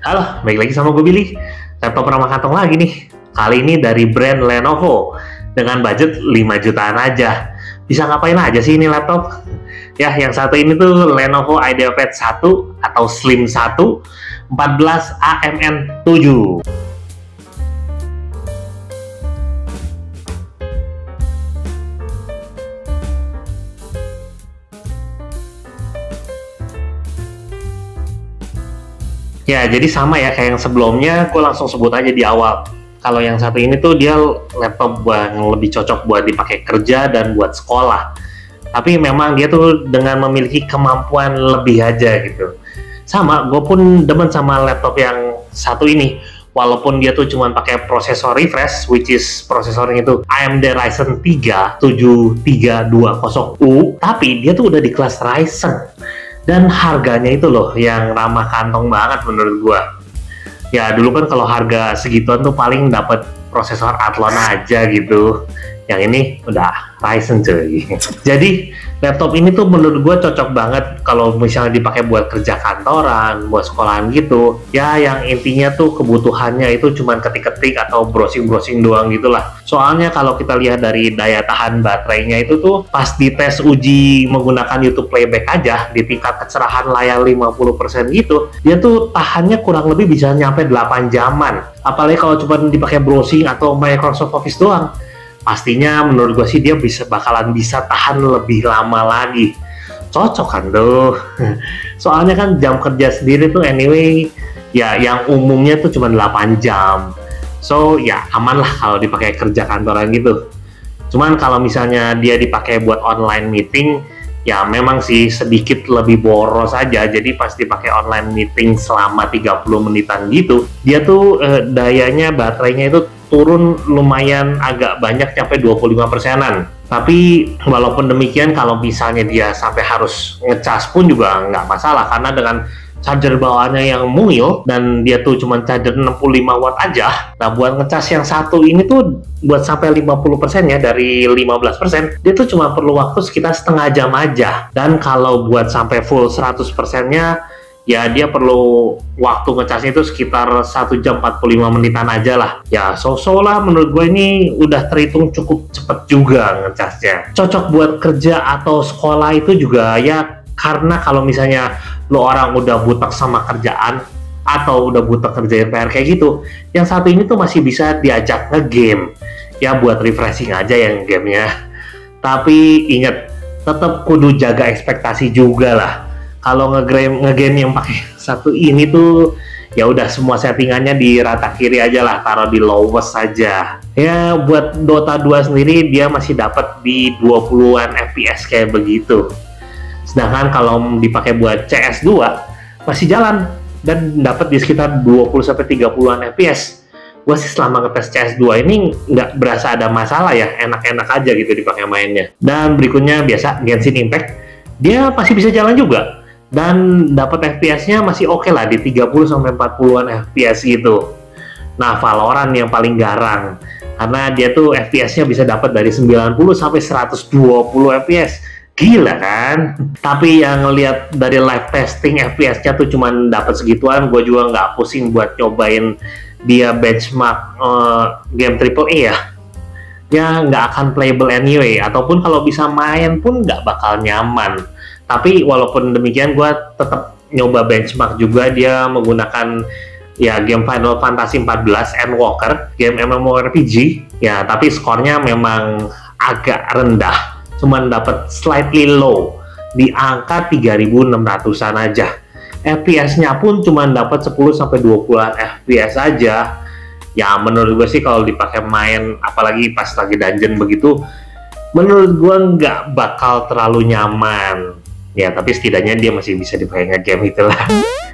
Halo, balik lagi sama gue Billy. Laptop ramah kantong lagi nih. Kali ini dari brand Lenovo dengan budget 5 jutaan aja. Bisa ngapain aja sih ini laptop? Ya, yang satu ini tuh Lenovo IdeaPad 1 atau Slim 1 14 AMN7. Ya, jadi sama ya kayak yang sebelumnya, gue langsung sebut aja di awal. Kalau yang satu ini tuh dia laptop yang lebih cocok buat dipakai kerja dan buat sekolah. Tapi memang dia tuh dengan memiliki kemampuan lebih aja gitu. Sama, gue pun demen sama laptop yang satu ini. Walaupun dia tuh cuma pakai prosesor refresh, which is prosesornya itu AMD Ryzen 3 7320U, tapi dia tuh udah di kelas Ryzen. Dan harganya itu loh yang ramah kantong banget menurut gua. Ya dulu kan kalau harga segituan tuh paling dapat prosesor Athlon aja gitu. Yang ini udah Ryzen cuy. Jadi laptop ini tuh menurut gue cocok banget kalau misalnya dipakai buat kerja kantoran, buat sekolahan gitu. Ya yang intinya tuh kebutuhannya itu cuman ketik-ketik atau browsing-browsing doang gitulah. Soalnya kalau kita lihat dari daya tahan baterainya itu tuh pas dites uji menggunakan YouTube Playback aja di tingkat kecerahan layar 50% gitu, dia tuh tahannya kurang lebih bisa nyampe 8 jaman. Apalagi kalau cuma dipakai browsing atau Microsoft Office doang. Pastinya menurut gue sih dia bakalan bisa tahan lebih lama lagi. Cocok kan tuh. Soalnya kan jam kerja sendiri tuh anyway ya yang umumnya tuh cuma 8 jam. So ya aman lah kalau dipakai kerja kantoran gitu. Cuman kalau misalnya dia dipakai buat online meeting, ya memang sih sedikit lebih boros aja. Jadi pas dipakai online meeting selama 30 menitan gitu, dia tuh dayanya baterainya itu turun lumayan agak banyak sampai 25%-an. Tapi walaupun demikian kalau misalnya dia sampai harus ngecas pun juga nggak masalah, karena dengan charger bawaannya yang mungil dan dia tuh cuma charger 65 watt aja. Nah buat ngecas yang satu ini tuh buat sampai 50% ya dari 15%, dia tuh cuma perlu waktu sekitar setengah jam aja. Dan kalau buat sampai full 100%-nya ya dia perlu waktu ngecasnya itu sekitar 1 jam 45 menitan aja lah. Ya so-so lah menurut gue ini udah terhitung cukup cepet juga ngecasnya. Cocok buat kerja atau sekolah itu juga ya, karena kalau misalnya lo orang udah butek sama kerjaan atau udah butek kerjain PR kayak gitu, yang satu ini tuh masih bisa diajak nge-game. Ya buat refreshing aja yang gamenya. Tapi inget, tetap kudu jaga ekspektasi juga lah. Kalau ngegame yang pakai satu ini tuh ya udah semua settingannya di rata kiri aja lah, taruh di lowest saja. Ya buat Dota 2 sendiri dia masih dapat di 20-an FPS kayak begitu. Sedangkan kalau dipakai buat CS2 masih jalan dan dapat di sekitar 20-30-an FPS. Gue sih selama ngetes CS2 ini nggak berasa ada masalah ya, enak-enak aja gitu dipakai mainnya. Dan berikutnya biasa Genshin Impact, dia masih bisa jalan juga. Dan dapat FPS-nya masih oke lah di 30-40-an FPS gitu. Nah, Valorant yang paling garang karena dia tuh FPS-nya bisa dapat dari 90 sampai 120 FPS. Gila kan? Tapi yang lihat dari live testing FPS-nya tuh cuman dapat segituan, gue juga nggak pusing buat nyobain dia benchmark game AAA ya. Ya nggak akan playable anyway, ataupun kalau bisa main pun nggak bakal nyaman. Tapi walaupun demikian gue tetap nyoba benchmark juga, dia menggunakan ya game Final Fantasy 14 Endwalker, game MMORPG ya, tapi skornya memang agak rendah, cuman dapat slightly low di angka 3600-an aja. FPS-nya pun cuman dapat 10-20-an FPS aja. Ya menurut gue sih kalau dipakai main apalagi pas lagi dungeon begitu, menurut gue nggak bakal terlalu nyaman. Ya, tapi setidaknya dia masih bisa dipakai nge-game itulah.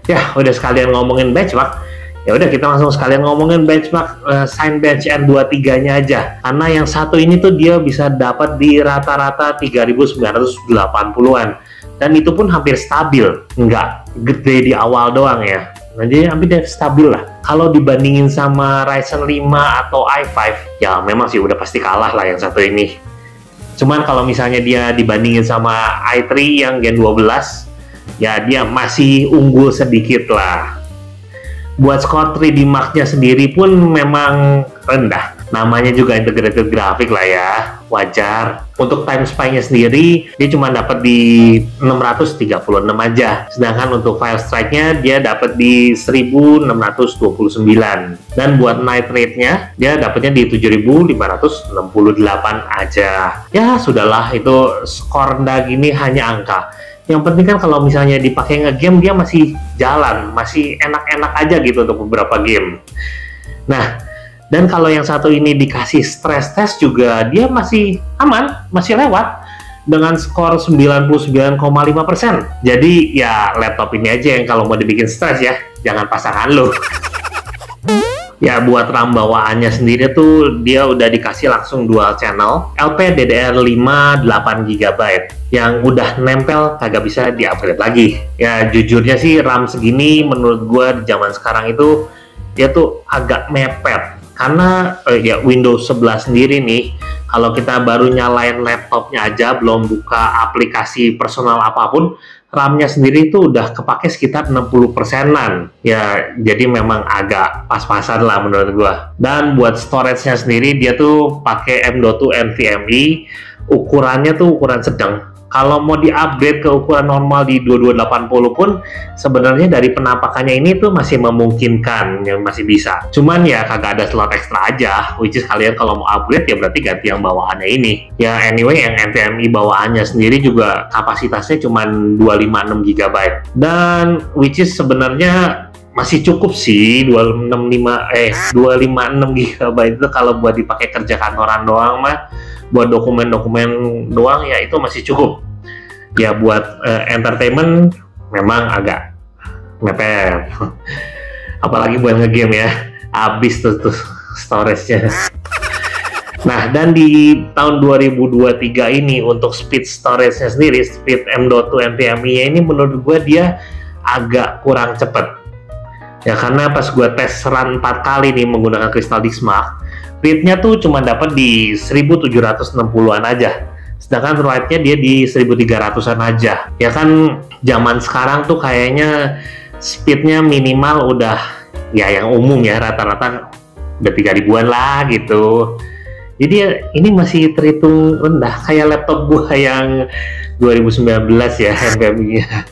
Ya, udah sekalian ngomongin benchmark. Ya udah kita langsung sekalian ngomongin benchmark Cinebench R23-nya aja. Karena yang satu ini tuh dia bisa dapat di rata-rata 3980-an. Dan itu pun hampir stabil. Nggak gede di awal doang ya. Nah, jadi hampir stabil lah. Kalau dibandingin sama Ryzen 5 atau i5, ya memang sih udah pasti kalah lah yang satu ini. Cuman kalau misalnya dia dibandingin sama i3 yang Gen 12, ya dia masih unggul sedikit lah. Buat skor 3D Mark-nya sendiri pun memang rendah. Namanya juga integrated graphic lah ya, wajar. Untuk time spy-nya sendiri, dia cuma dapat di 636 aja. Sedangkan untuk file strike-nya, dia dapat di 1629. Dan buat night rate-nya, dia dapatnya di 7568 aja. Ya, sudahlah, itu skor rendah gini hanya angka. Yang penting kan kalau misalnya dipakai nge-game, dia masih jalan, masih enak-enak aja gitu untuk beberapa game. Nah, dan kalau yang satu ini dikasih stress test juga, dia masih aman, masih lewat dengan skor 99,5%. Jadi ya laptop ini aja yang kalau mau dibikin stres ya, jangan pasangan lo. Ya buat RAM bawaannya sendiri tuh dia udah dikasih langsung dual channel LPDDR5 8GB yang udah nempel, kagak bisa di-upgrade lagi. Ya jujurnya sih RAM segini menurut gua di zaman sekarang itu dia tuh agak mepet. Karena ya Windows 11 sendiri nih, kalau kita baru nyalain laptopnya aja, belum buka aplikasi personal apapun, RAM-nya sendiri itu udah kepake sekitar 60%-an. Ya, jadi memang agak pas-pasan lah menurut gua. Dan buat storage-nya sendiri, dia tuh pakai M.2 NVMe, ukurannya tuh ukuran sedang. Kalau mau di-upgrade ke ukuran normal di 2280 pun sebenarnya dari penampakannya ini tuh masih memungkinkan, yang masih bisa. Cuman ya kagak ada slot ekstra aja, which is kalian kalau mau upgrade ya berarti ganti yang bawaannya ini. Ya anyway, yang NVMe bawaannya sendiri juga kapasitasnya cuma 256 GB. Dan which is sebenarnya masih cukup sih 256 GB itu kalau buat dipakai kerja kantoran doang mah. Buat dokumen-dokumen doang ya itu masih cukup. Ya buat entertainment memang agak mepet. Apalagi buat ngegame ya, habis tuh storage-nya. Nah, dan di tahun 2023 ini untuk speed storage-nya sendiri, speed M.2 NVMe ini menurut gue dia agak kurang cepet. Ya karena pas gue tes run 4 kali nih menggunakan Crystal Disk Mark, read-nya tuh cuma dapat di 1760-an aja. Sedangkan write-nya dia di 1300-an aja. Ya kan zaman sekarang tuh kayaknya speed-nya minimal udah ya yang umum ya rata-rata udah 3000-an lah gitu. Jadi ya, ini masih terhitung rendah kayak laptop gua yang 2019 ya NVMe-nya.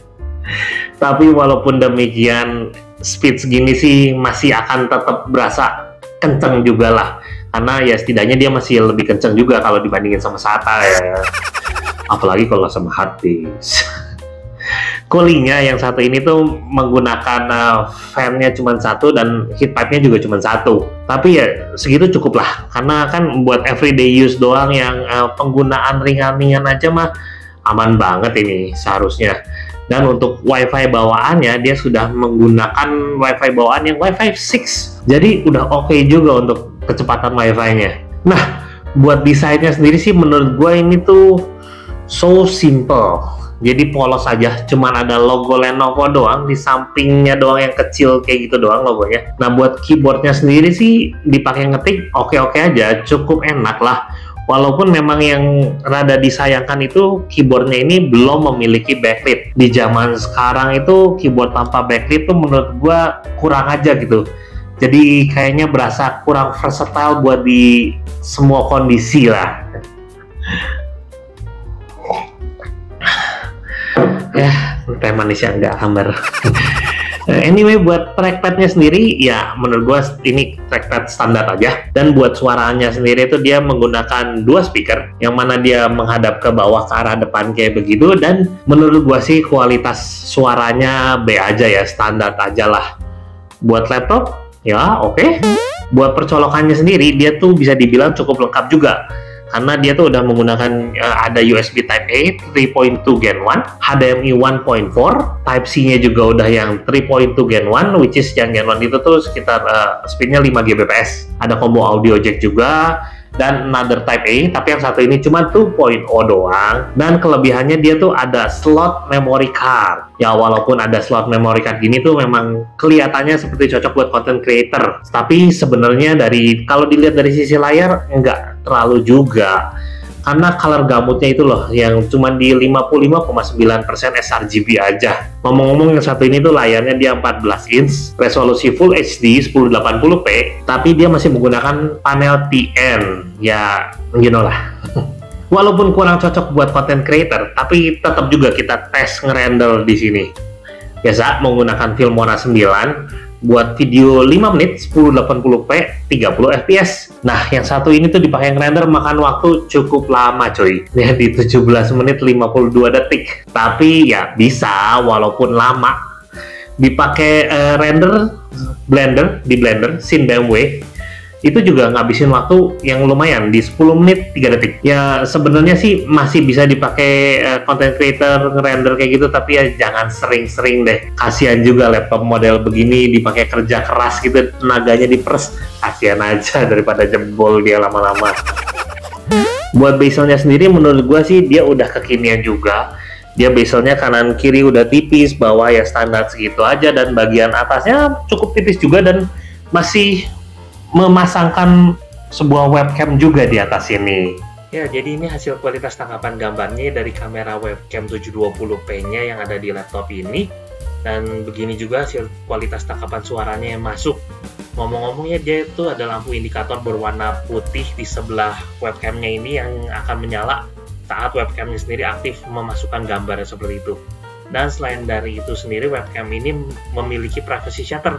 Tapi walaupun demikian speed segini sih masih akan tetap berasa kenceng juga lah. Karena ya setidaknya dia masih lebih kenceng juga kalau dibandingin sama SATA ya. Apalagi kalau sama hard disk. Coolingnya yang satu ini tuh menggunakan fan-nya cuma satu dan heat pipe-nya juga cuma satu. Tapi ya segitu cukup lah. Karena kan buat everyday use doang yang penggunaan ringan-ringan aja mah aman banget ini seharusnya. Dan untuk WiFi bawaannya dia sudah menggunakan WiFi bawaan yang WiFi 6. Jadi udah oke juga untuk kecepatan WiFi-nya. Nah, buat desainnya sendiri sih menurut gue ini tuh so simple. Jadi polos aja, cuman ada logo Lenovo doang di sampingnya doang yang kecil kayak gitu doang logonya. Nah, buat keyboardnya sendiri sih dipakai ngetik oke-oke aja, cukup enak lah. Walaupun memang yang rada disayangkan itu keyboardnya ini belum memiliki backlit. Di zaman sekarang itu keyboard tanpa backlit tuh menurut gua kurang aja gitu. Jadi kayaknya berasa kurang versatile buat di semua kondisi lah. Ya, teh manisnya nggak hambar. Anyway, buat trackpadnya sendiri, ya menurut gua ini trackpad standar aja. Dan buat suaranya sendiri itu dia menggunakan dua speaker, yang mana dia menghadap ke bawah ke arah depan kayak begitu. Dan menurut gua sih kualitas suaranya B aja ya, standar aja lah. Buat laptop, ya oke. Buat percolokannya sendiri, dia tuh bisa dibilang cukup lengkap juga. Karena dia tuh udah menggunakan ada USB Type-A 3.2 Gen 1, HDMI 1.4, Type-C-nya juga udah yang 3.2 Gen 1, which is yang Gen 1 itu tuh sekitar speed-nya 5 Gbps. Ada combo audio jack juga, dan another Type-A, tapi yang satu ini cuma 2.0 doang. Dan kelebihannya dia tuh ada slot memory card. Ya walaupun ada slot memory card gini tuh memang kelihatannya seperti cocok buat content creator. Tapi sebenarnya kalau dilihat dari sisi layar enggak terlalu juga. karena color gamutnya itu loh yang cuma di 55,9% sRGB aja. Ngomong-ngomong, yang satu ini tuh layarnya dia 14 inch, resolusi Full HD 1080p, tapi dia masih menggunakan panel TN, ya you know lah. Walaupun kurang cocok buat content creator, tapi tetap juga kita tes ngerender di sini. Biasa menggunakan Filmora 9 buat video 5 menit 1080p 30 fps. Nah, yang satu ini tuh dipakai ngerender makan waktu cukup lama coy, ya di 17 menit 52 detik. Tapi ya bisa, walaupun lama dipakai render di Blender Scene BMW itu juga ngabisin waktu yang lumayan di 10 menit 3 detik. Ya sebenarnya sih masih bisa dipakai content creator ngerender kayak gitu, tapi ya jangan sering-sering deh. Kasihan juga laptop model begini dipakai kerja keras gitu, tenaganya diperes, kasihan aja daripada jebol dia lama-lama. Buat bezelnya sendiri menurut gua sih dia udah kekinian juga. Dia bezelnya kanan kiri udah tipis, bawah ya standar segitu aja, dan bagian atasnya cukup tipis juga dan masih memasangkan sebuah webcam juga di atas ini. Ya, jadi ini hasil kualitas tangkapan gambarnya dari kamera webcam 720p-nya yang ada di laptop ini. Dan begini juga hasil kualitas tangkapan suaranya yang masuk. Ngomong-ngomong ya, dia itu ada lampu indikator berwarna putih di sebelah webcamnya ini yang akan menyala saat webcamnya sendiri aktif memasukkan gambarnya seperti itu. Dan selain dari itu sendiri, webcam ini memiliki privacy shutter.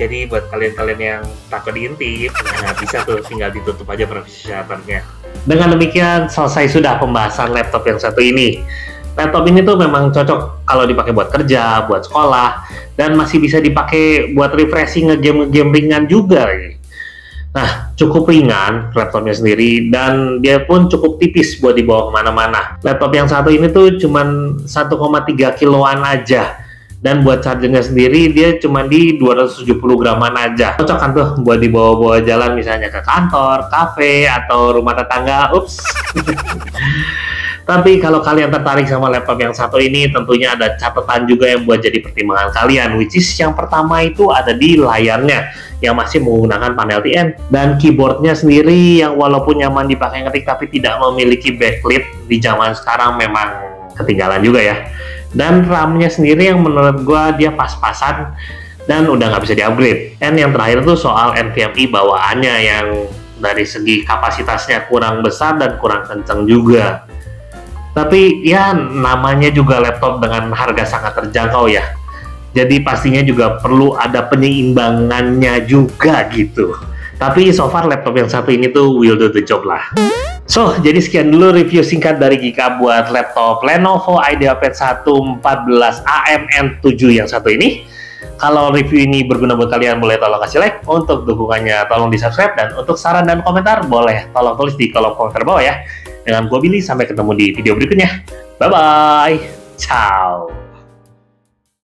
Jadi buat kalian-kalian yang takut diintip, nah bisa tuh tinggal ditutup aja privacy shutternya. Dengan demikian selesai sudah pembahasan laptop yang satu ini. Laptop ini tuh memang cocok kalau dipakai buat kerja, buat sekolah, dan masih bisa dipakai buat refreshing ngegame ringan juga. Nah, cukup ringan laptopnya sendiri, dan dia pun cukup tipis buat dibawa kemana-mana. Laptop yang satu ini tuh cuman 1,3 kiloan aja. Dan buat chargernya sendiri dia cuma di 270 graman aja. Cocok kan tuh buat dibawa-bawa jalan misalnya ke kantor, kafe, atau rumah tetangga. Ups. Tapi kalau kalian tertarik sama laptop yang satu ini, tentunya ada catatan juga yang buat jadi pertimbangan kalian, which is yang pertama itu ada di layarnya yang masih menggunakan panel TN, dan keyboardnya sendiri yang walaupun nyaman dipakai ngetik tapi tidak memiliki backlit di zaman sekarang memang ketinggalan juga ya. Dan RAM-nya sendiri yang menurut gua dia pas-pasan dan udah nggak bisa di-upgrade. Dan yang terakhir tuh soal NVMe bawaannya yang dari segi kapasitasnya kurang besar dan kurang kenceng juga. Tapi ya namanya juga laptop dengan harga sangat terjangkau ya. Jadi pastinya juga perlu ada penyeimbangannya juga gitu. Tapi so far laptop yang satu ini tuh will do the job lah. So, jadi sekian dulu review singkat dari Gika buat laptop Lenovo IdeaPad 1 14AM-N7 yang satu ini. Kalau review ini berguna buat kalian, boleh tolong kasih like. Untuk dukungannya tolong di subscribe, dan untuk saran dan komentar boleh tolong tulis di kolom komentar bawah ya. Dengan gue Billy, sampai ketemu di video berikutnya. Bye bye, ciao.